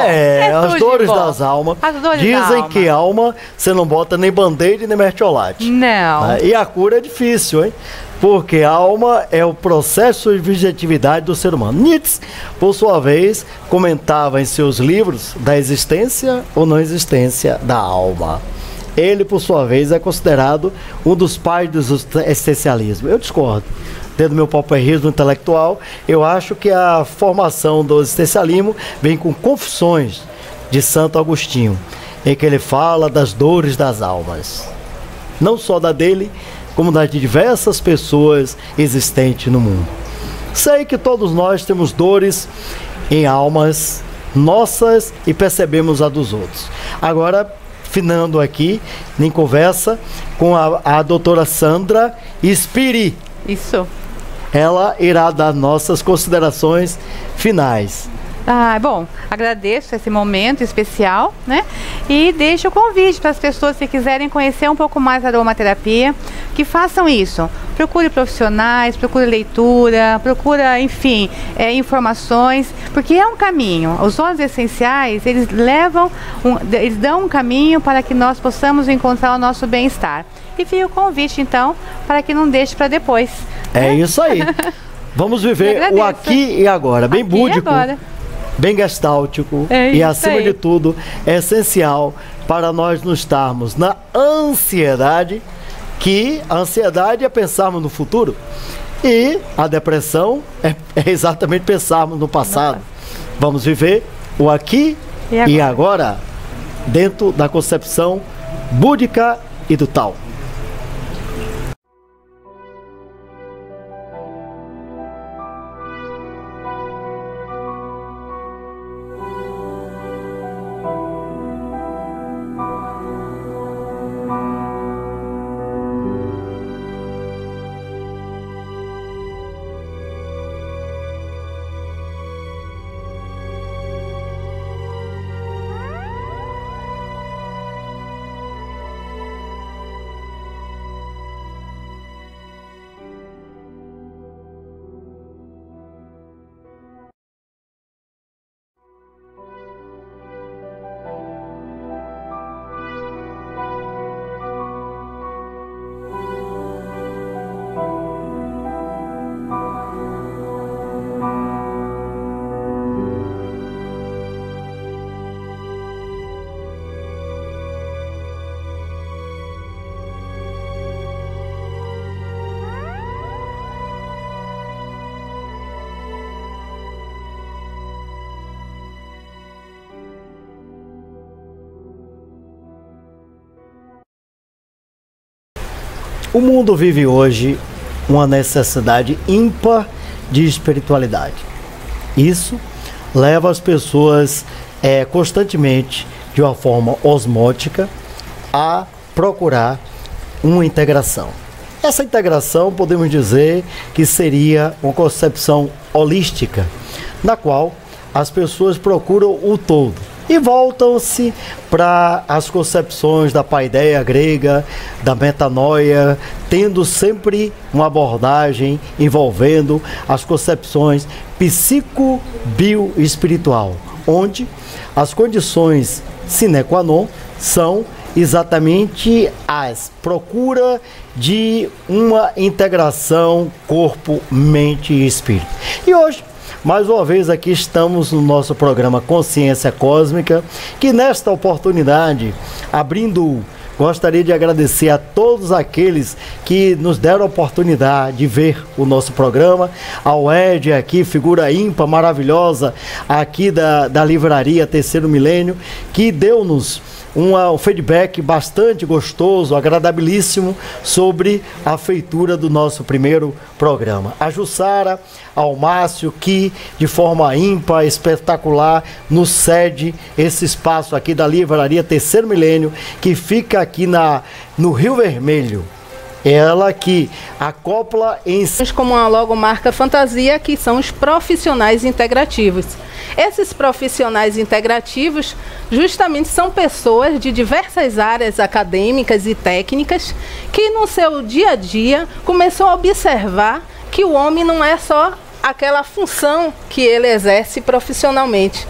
As dores das almas. Dizem que alma você não bota nem band-aid nem mertiolate. Não. E a cura é difícil, hein? Porque a alma é o processo de subjetividade do ser humano. Nietzsche, por sua vez, comentava em seus livros da existência ou não existência da alma. Ele, por sua vez, é considerado um dos pais do existencialismo. Eu discordo. Dentro do meu pauperismo intelectual, eu acho que a formação do existencialismo vem com Confissões de Santo Agostinho, em que ele fala das dores das almas. Não só da dele, como das de diversas pessoas existentes no mundo. Sei que todos nós temos dores em almas nossas e percebemos a dos outros. Agora, finando aqui, em conversa com a doutora Sandra Spiri. Isso. Ela irá dar nossas considerações finais. Bom, agradeço esse momento especial, né? E deixo o convite para as pessoas que quiserem conhecer um pouco mais a aromaterapia, que façam isso. Procure profissionais, procure leitura, procura, enfim, informações, porque é um caminho. Os óleos essenciais, eles dão um caminho para que nós possamos encontrar o nosso bem-estar. E fica o convite, então, para que não deixe para depois. É isso aí. Vamos viver o aqui e agora, bem búdico. Bem gestáltico e, acima de tudo, é essencial para nós não estarmos na ansiedade, que a ansiedade é pensarmos no futuro e a depressão é exatamente pensarmos no passado. Vamos viver o aqui e agora, dentro da concepção búdica e do Tao. O mundo vive hoje uma necessidade ímpar de espiritualidade. Isso leva as pessoas constantemente, de uma forma osmótica, a procurar uma integração. Essa integração, podemos dizer que seria uma concepção holística, na qual as pessoas procuram o todo e voltam-se para as concepções da paideia grega, da metanoia, tendo sempre uma abordagem envolvendo as concepções psico-bio-espiritual, onde as condições sine qua non são exatamente as procura de uma integração corpo, mente e espírito. E hoje, mais uma vez aqui estamos no nosso programa Consciência Cósmica, que nesta oportunidade, gostaria de agradecer a todos aqueles que nos deram a oportunidade de ver o nosso programa, ao Ed aqui, figura ímpar, maravilhosa, aqui da livraria Terceiro Milênio, que deu-nos um feedback bastante gostoso, agradabilíssimo sobre a feitura do nosso primeiro programa. A Jussara, ao Márcio, que de forma ímpar, espetacular, nos cede esse espaço aqui da livraria Terceiro Milênio, que fica aqui no Rio Vermelho. Ela que acopla em... Como uma logomarca fantasia, que são os profissionais integrativos. Esses profissionais integrativos justamente são pessoas de diversas áreas acadêmicas e técnicas que no seu dia a dia começou a observar que o homem não é só aquela função que ele exerce profissionalmente.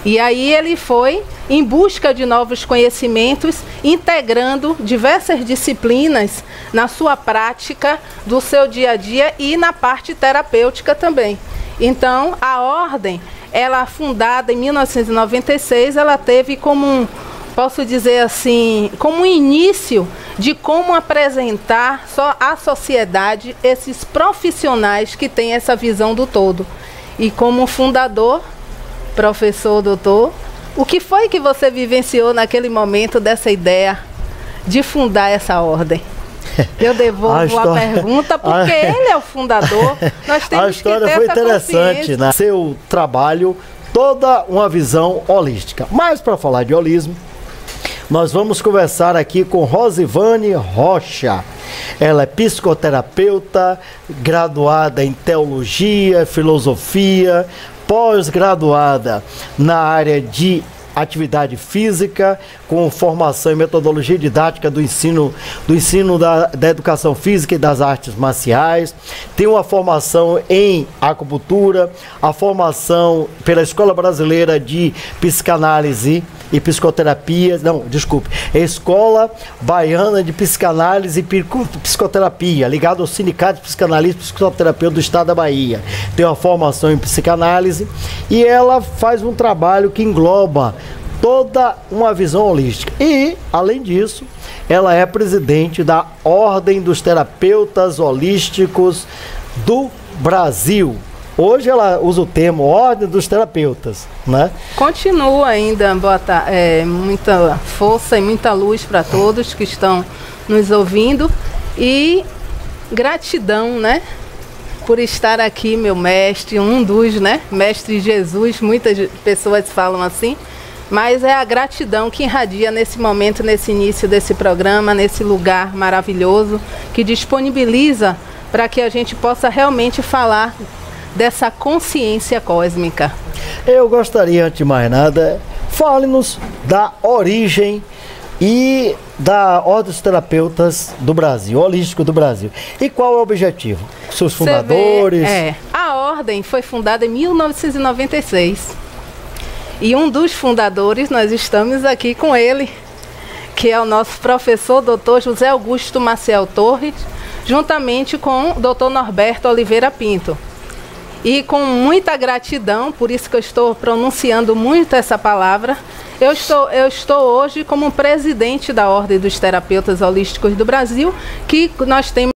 E aí ele foi em busca de novos conhecimentos, integrando diversas disciplinas na sua prática do seu dia a dia e na parte terapêutica também. Então, a ordem, ela fundada em 1996, ela teve como posso dizer assim, como um início de como apresentar à sociedade esses profissionais que têm essa visão do todo. E como fundador, professor, doutor, o que foi que você vivenciou naquele momento dessa ideia de fundar essa ordem? Eu devolvo a pergunta porque ele é o fundador. Nós temos a história que ter foi essa interessante, né? Seu trabalho, toda uma visão holística. Mas para falar de holismo, nós vamos conversar aqui com Rosivane Rocha. Ela é psicoterapeuta, graduada em teologia, filosofia, pós-graduada na área de atividade física, com formação em metodologia didática do ensino da educação física e das artes marciais. Tem uma formação em acupuntura, a formação pela Escola Brasileira de Psicanálise e Psicoterapia, Escola Baiana de Psicanálise e Psicoterapia, ligado ao Sindicato de Psicanalista e Psicoterapeuta do Estado da Bahia. Tem uma formação em psicanálise e ela faz um trabalho que engloba toda uma visão holística. E, além disso, ela é presidente da Ordem dos Terapeutas Holísticos do Brasil. Hoje ela usa o termo Ordem dos Terapeutas, né? Continua ainda, muita força e muita luz para todos que estão nos ouvindo. E gratidão, né? Por estar aqui, meu mestre, um dos, né? Mestre Jesus, muitas pessoas falam assim. Mas é a gratidão que irradia nesse momento, nesse início desse programa, nesse lugar maravilhoso, que disponibiliza para que a gente possa realmente falar dessa consciência cósmica. Eu gostaria, antes de mais nada, fale-nos da origem e da Ordem dos Terapeutas do Brasil, Holístico do Brasil. E qual é o objetivo? Seus fundadores? A Ordem foi fundada em 1996. E um dos fundadores, nós estamos aqui com ele, que é o nosso professor, Dr. José Augusto Maciel Torres, juntamente com o Dr. Norberto Oliveira Pinto. E com muita gratidão, por isso que eu estou pronunciando muito essa palavra, eu estou hoje como presidente da Ordem dos Terapeutas Holísticos do Brasil, que nós temos